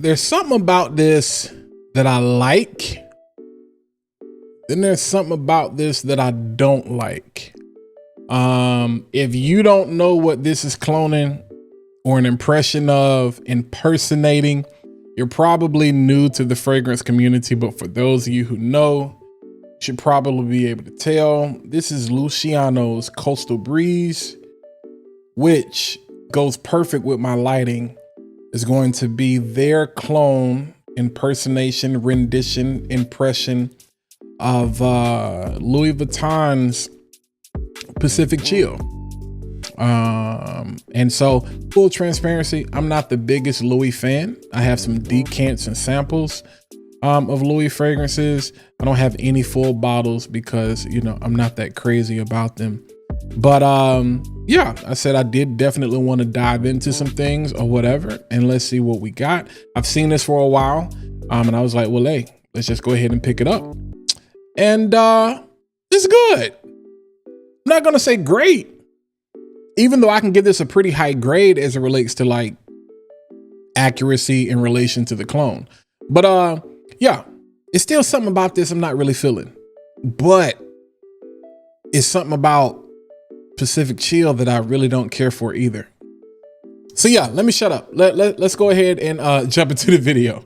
There's something about this that I like. Then there's something about this that I don't like. If you don't know what this is cloning or an impression of impersonating, you're probably new to the fragrance community, but for those of you who know, you should probably be able to tell. This is Lucianno's Coastal Breeze, which goes perfect with my lighting. Is going to be their clone, impersonation, rendition, impression of Louis Vuitton's Pacific Chill. And so, full transparency, I'm not the biggest Louis fan. I have some decants and samples of Louis fragrances. I don't have any full bottles because, you know, I'm not that crazy about them. But yeah, I said I did definitely want to dive into some things or whatever, and let's see what we got. I've seen this for a while, and I was like, well, hey, let's just go ahead and pick it up. And it's good. I'm not gonna say great, even though I can give this a pretty high grade as it relates to like accuracy in relation to the clone. But yeah, it's still something about this I'm not really feeling, but it's something about Pacific Chill that I really don't care for either. So yeah, let me shut up. Let's go ahead and jump into the video.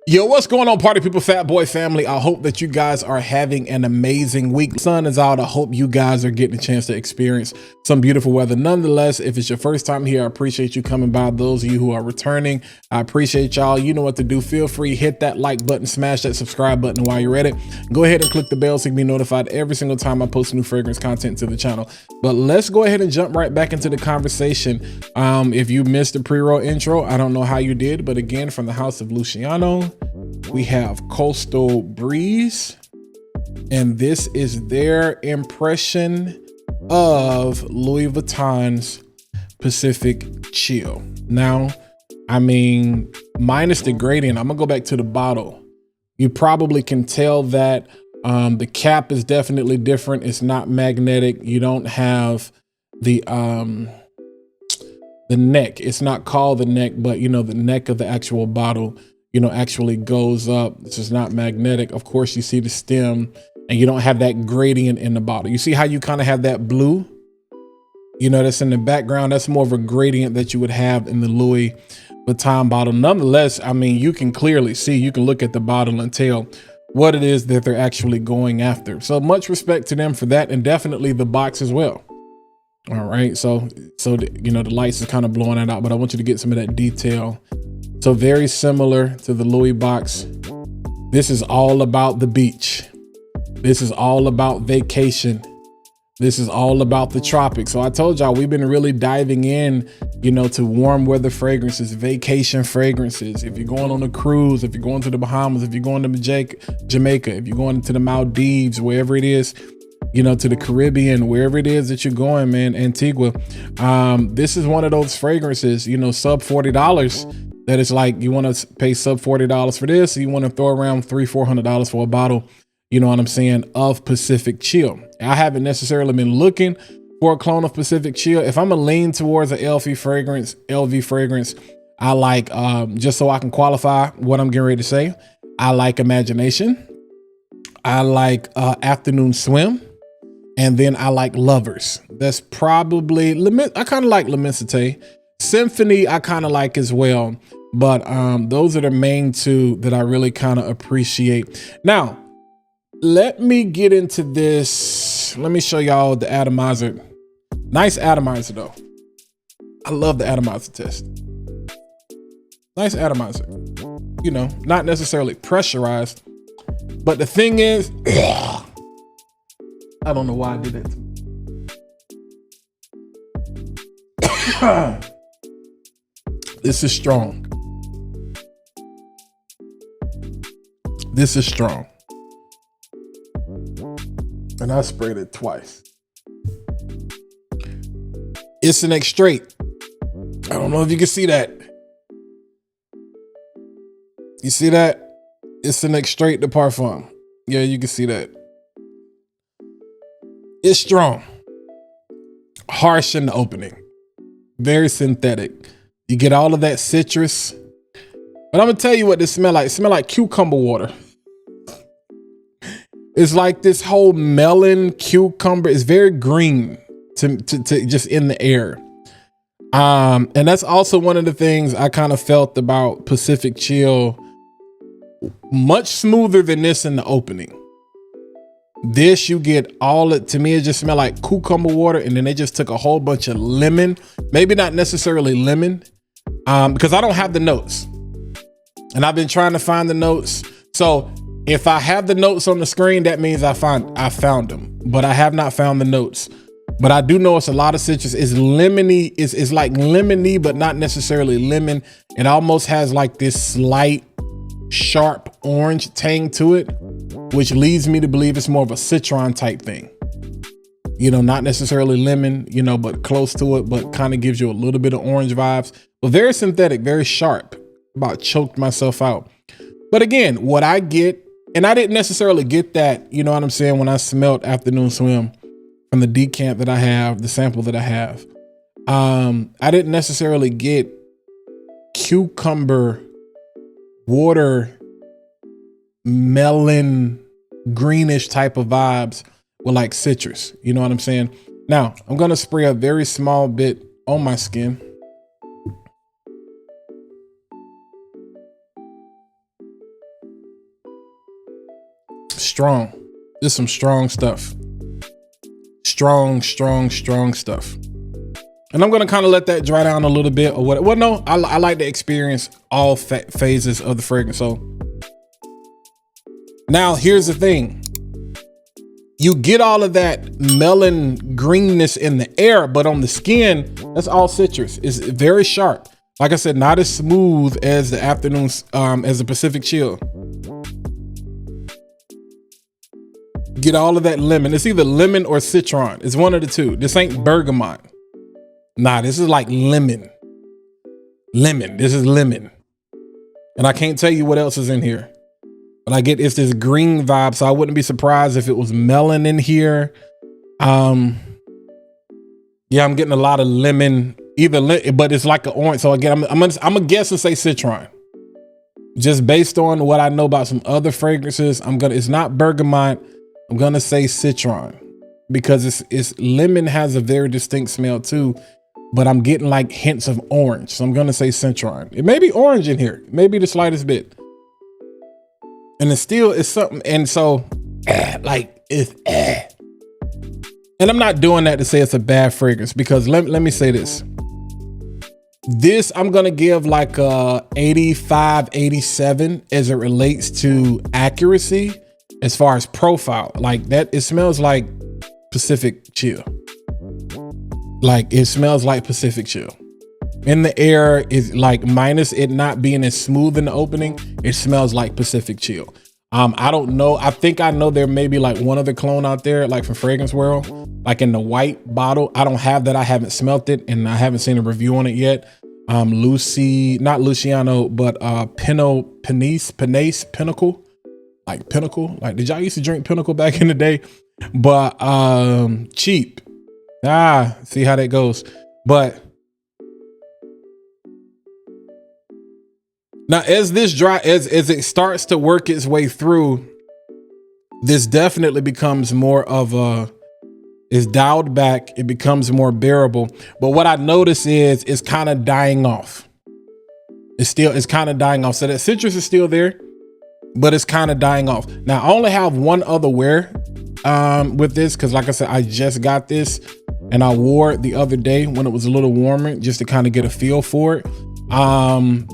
Yo, what's going on, party people, fat boy family? I hope that you guys are having an amazing week. The sun is out. I hope you guys are getting a chance to experience some beautiful weather. Nonetheless, if it's your first time here, I appreciate you coming by. Those of you who are returning, I appreciate y'all. You know what to do. Feel free, hit that like button, smash that subscribe button while you're at it. Go ahead and click the bell so you can be notified every single time I post new fragrance content to the channel. But let's go ahead and jump right back into the conversation. If you missed the pre-roll intro, I don't know how you did, but again, from the house of Lucianno, we have Coastal Breeze, and this is their impression of Louis Vuitton's Pacific Chill. Now, I mean, minus the gradient, I'm gonna go back to the bottle. You probably can tell that the cap is definitely different. It's not magnetic. You don't have the neck. It's not called the neck, but you know, the neck of the actual bottle, you know, actually goes up. This is not magnetic. Of course, you see the stem and you don't have that gradient in the bottle. You see how you kind of have that blue, you know, that's in the background. That's more of a gradient that you would have in the Louis Vuitton bottle. Nonetheless, I mean, you can clearly see, you can look at the bottle and tell what it is that they're actually going after. So much respect to them for that, and definitely the box as well. All right, so you know, the lights is kind of blowing it out, but I want you to get some of that detail. So very similar to the Louis box. This is all about the beach. This is all about vacation. This is all about the tropics. So I told y'all, we've been really diving in, you know, to warm weather fragrances, vacation fragrances. If you're going on a cruise, if you're going to the Bahamas, if you're going to Jamaica, if you're going to the Maldives, wherever it is, you know, to the Caribbean, wherever it is that you're going, man, Antigua. This is one of those fragrances, you know, sub $40. That it's like, you want to pay sub $40 for this, you want to throw around $300-400 for a bottle, you know what I'm saying, of Pacific Chill. I haven't necessarily been looking for a clone of Pacific Chill. If I'm gonna lean towards an LV fragrance, I like, just so I can qualify what I'm getting ready to say, I like Imagination, I like Afternoon Swim, and then I like Lovers. That's probably, I kind of like L'Immensité. Symphony I kind of like as well, but those are the main two that I really kind of appreciate. Now, let me get into this. Let me show y'all the atomizer. Nice atomizer though. I love the atomizer test. Nice atomizer. You know, not necessarily pressurized, but the thing is, I don't know why I did that. This is strong. This is strong. And I sprayed it twice. It's an straight. I don't know if you can see that. You see that? It's an straight de parfum. Yeah, you can see that. It's strong, harsh in the opening, very synthetic. You get all of that citrus. But I'm gonna tell you what this smell like. It smell like cucumber water. It's like this whole melon cucumber. It's very green to just in the air. And that's also one of the things I kind of felt about Pacific Chill. Much smoother than this in the opening. This you get all it, to me it just smelled like cucumber water, and then they just took a whole bunch of lemon, maybe not necessarily lemon, because I don't have the notes. And I've been trying to find the notes. So if I have the notes on the screen, that means I found them, but I have not found the notes. But I do know it's a lot of citrus. It's lemony, it's like lemony, but not necessarily lemon. It almost has like this slight sharp orange tang to it, which leads me to believe it's more of a citron type thing. You know, not necessarily lemon, you know, but close to it, but kind of gives you a little bit of orange vibes, but very synthetic, very sharp. About choked myself out. But again, what I get, and I didn't necessarily get that, you know what I'm saying, when I smelled Afternoon Swim from the decant that I have, the sample that I have. I didn't necessarily get cucumber, water, melon, greenish type of vibes with like citrus. You know what I'm saying? Now, I'm going to spray a very small bit on my skin. Strong. This is some strong stuff. Strong stuff. And I'm going to kind of let that dry down a little bit or what. Well, no, I like to experience all phases of the fragrance. So now here's the thing. You get all of that melon greenness in the air, but on the skin, that's all citrus. It's very sharp. Like I said, not as smooth as the Afternoon, as the Pacific Chill. Get all of that lemon. It's either lemon or citron. It's one of the two. This ain't bergamot. Nah, this is like lemon. Lemon. This is lemon. And I can't tell you what else is in here. But I get it's this green vibe, so I wouldn't be surprised if it was melon in here. Yeah, I'm getting a lot of lemon, but it's like an orange. So again, I'm gonna guess and say citron. Just based on what I know about some other fragrances, it's not bergamot. I'm gonna say citron because it's lemon has a very distinct smell too, but I'm getting like hints of orange. So I'm gonna say citron. It may be orange in here, maybe the slightest bit. And it's something. And so like it's and I'm not doing that to say it's a bad fragrance, because let me say this. This I'm gonna give like a 85, 87 as it relates to accuracy. As far as profile, like that, it smells like Pacific Chill. Like it smells like Pacific Chill. In the air is like, minus it not being as smooth in the opening, it smells like Pacific Chill. I don't know. I think I know there may be like one other clone out there, like from Fragrance World, like in the white bottle. I don't have that. I haven't smelt it and I haven't seen a review on it yet. Not Lucianno, but Pinnacle. Like Pinnacle, like did y'all used to drink Pinnacle back in the day? But cheap. See how that goes. But now as this as it starts to work its way through, this definitely becomes more of is dialed back. It becomes more bearable. But what I notice is it's kind of dying off. It's kind of dying off. So that citrus is still there, but it's kind of dying off. Now I only have one other wear with this, because like I said, I just got this and I wore it the other day when it was a little warmer, just to kind of get a feel for it.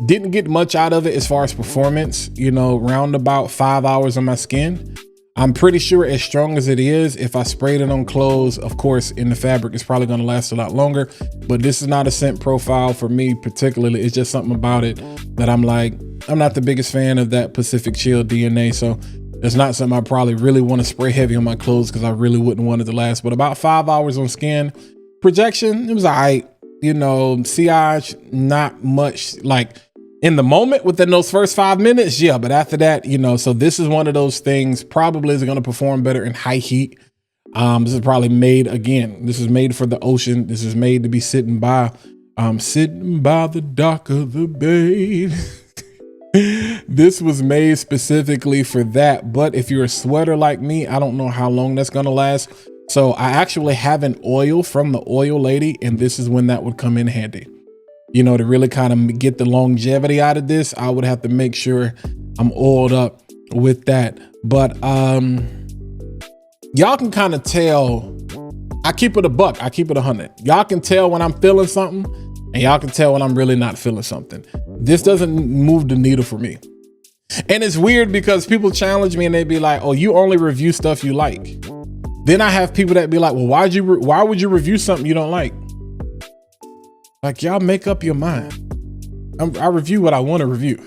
Didn't get much out of it as far as performance, you know, round about 5 hours on my skin. I'm pretty sure as strong as it is, if I sprayed it on clothes, of course, in the fabric, it's probably going to last a lot longer. But this is not a scent profile for me particularly. It's just something about it that I'm like, I'm not the biggest fan of that Pacific Chill DNA. So it's not something I probably really want to spray heavy on my clothes, because I really wouldn't want it to last. But about 5 hours on skin. Projection, it was all right. You know, sillage, not much. Like in the moment within those first 5 minutes, yeah. But after that, you know, so this is one of those things probably is going to perform better in high heat. This is probably made, again, this is made for the ocean. This is made to be sitting by the dock of the bay. This was made specifically for that. But if you're a sweater like me, I don't know how long that's gonna last. So I actually have an oil from the oil lady, and this is when that would come in handy. You know, to really kind of get the longevity out of this, I would have to make sure I'm oiled up with that. But y'all can kind of tell, I keep it a buck, I keep it 100. Y'all can tell when I'm feeling something, and y'all can tell when I'm really not feeling something. This doesn't move the needle for me. And it's weird because people challenge me and they be like, oh, you only review stuff you like. Then I have people that be like, well, why would you review something you don't like? Like, y'all make up your mind. I review what I want to review.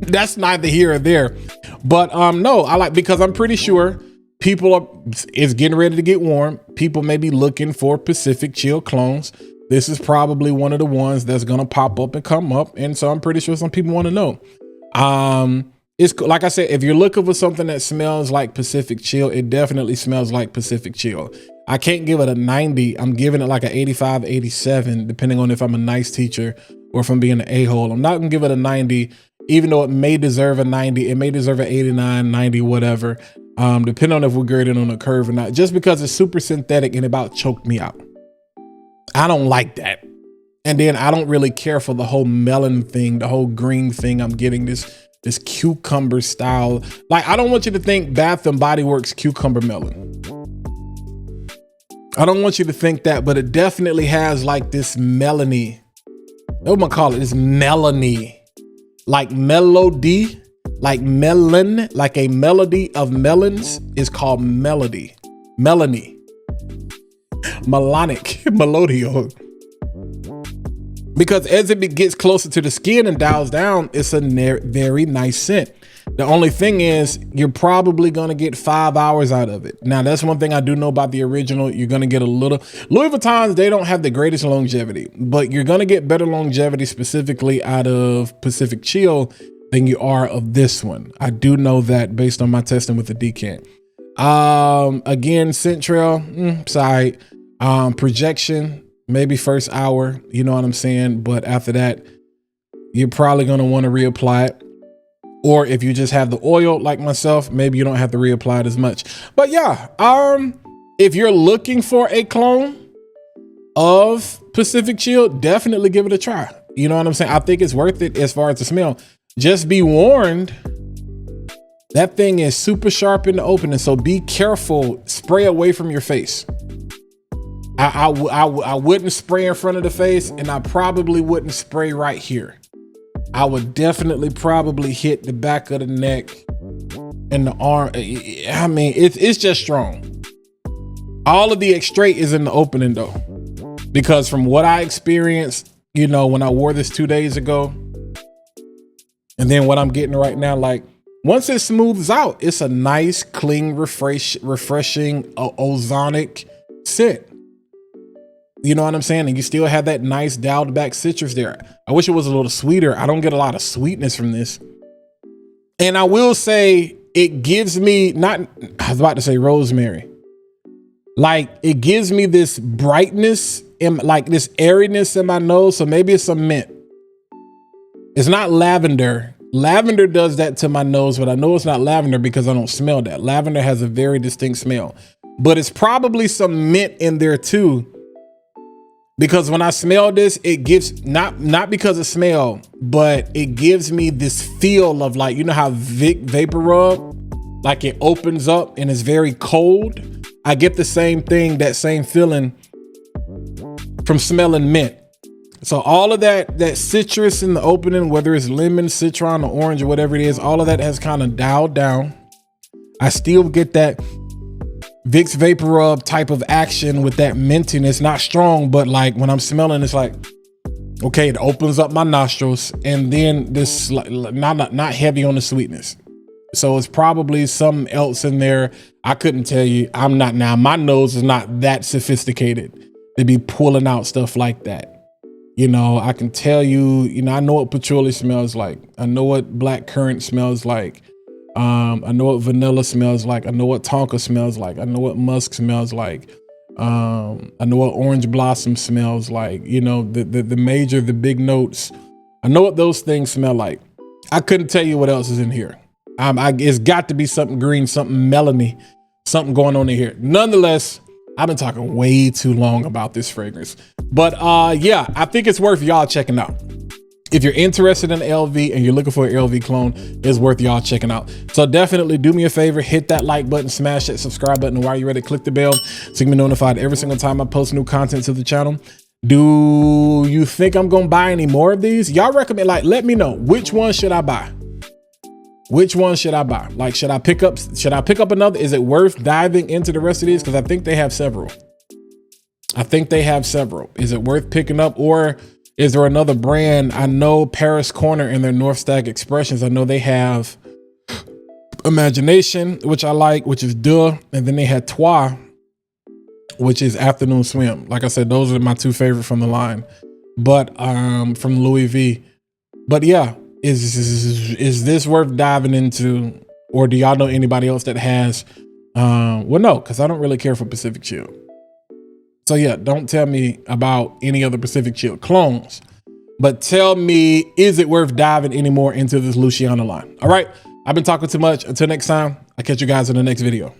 That's neither here or there. But no, I like, because I'm pretty sure it's getting ready to get warm. People may be looking for Pacific Chill clones. This is probably one of the ones that's going to pop up and come up. And so I'm pretty sure some people want to know. It's like I said, if you're looking for something that smells like Pacific Chill, it definitely smells like Pacific Chill. I can't give it a 90. I'm giving it like an 85, 87, depending on if I'm a nice teacher or if I'm being an a-hole. I'm not gonna give it a 90, even though it may deserve a 90. It may deserve an 89, 90, whatever, depending on if we're graded on a curve or not, just because it's super synthetic and about choked me out. I don't like that. And then I don't really care for the whole melon thing, the whole green thing. I'm getting this cucumber style. Like, I don't want you to think Bath and Body Works cucumber melon. I don't want you to think that, but it definitely has like this melony. What am I call it? This melony, like melody, like melon, like a melody of melons is called melody, melony, melodic, melodio. Because as it gets closer to the skin and dials down, it's a very nice scent. The only thing is, you're probably going to get 5 hours out of it. Now, that's one thing I do know about the original. You're going to get a little. Louis Vuittons, they don't have the greatest longevity, but you're going to get better longevity specifically out of Pacific Chill than you are of this one. I do know that based on my testing with the decant. Again, scent trail, sorry. Projection, maybe first hour, you know what I'm saying? But after that, you're probably going to want to reapply it. Or if you just have the oil like myself, maybe you don't have to reapply it as much. But yeah, if you're looking for a clone of Pacific Chill, definitely give it a try. You know what I'm saying? I think it's worth it as far as the smell. Just be warned, that thing is super sharp in the opening, so be careful. Spray away from your face. I wouldn't spray in front of the face, and I probably wouldn't spray right here. I would definitely probably hit the back of the neck and the arm. I mean, it's just strong. All of the extrait is in the opening though, because from what I experienced, you know, when I wore this 2 days ago, and then what I'm getting right now, like once it smooths out, it's a nice, clean, refreshing, ozonic scent. You know what I'm saying? And you still have that nice dialed back citrus there. I wish it was a little sweeter. I don't get a lot of sweetness from this. And I will say it gives me I was about to say rosemary. Like it gives me this brightness and like this airiness in my nose. So maybe it's some mint. It's not lavender. Lavender does that to my nose, but I know it's not lavender because I don't smell that. Lavender has a very distinct smell, but it's probably some mint in there too. Because when I smell this, it gives not because of smell, but it gives me this feel of like, you know how vapor rub, like it opens up and it's very cold. I get the same thing, that same feeling from smelling mint. So all of that citrus in the opening, whether it's lemon, citron, or orange, or whatever it is, all of that has kind of dialed down. I still get that Vicks Vapor Rub type of action with that mintiness, not strong, but like when I'm smelling, it's like, okay, it opens up my nostrils, and then this not heavy on the sweetness. So it's probably something else in there. I couldn't tell you. My nose is not that sophisticated to be pulling out stuff like that. You know, I can tell you, I know what patchouli smells like. I know what black currant smells like. I know what vanilla smells like. I know what tonka smells like. I know what musk smells like. I know what orange blossom smells like. You know, the big notes. I know what those things smell like. I couldn't tell you what else is in here. It's got to be something green, something melony, something going on in here. Nonetheless, I've been talking way too long about this fragrance, but yeah, I think it's worth y'all checking out. If you're interested in LV and you're looking for an LV clone, it's worth y'all checking out. So definitely do me a favor, hit that like button, smash that subscribe button, and while you're ready, click the bell so you can be notified every single time I post new content to the channel. Do you think I'm gonna buy any more of these? Y'all recommend, like, let me know, which one should I buy? Which one should I buy? Like, should I pick up another? Is it worth diving into the rest of these? Because I think they have several. Is it worth picking up, or is there another brand? I know Paris Corner and their North Stack Expressions. I know they have Imagination, which I like, which is Duh. And then they had Toi, which is Afternoon Swim. Like I said, those are my two favorite from the line, but from Louis V. But yeah, is this worth diving into, or do y'all know anybody else that has? Well, no, because I don't really care for Pacific Chill. So yeah, don't tell me about any other Pacific Chill clones, but tell me, is it worth diving any more into this Lucianno line? All right, I've been talking too much. Until next time, I'll catch you guys in the next video.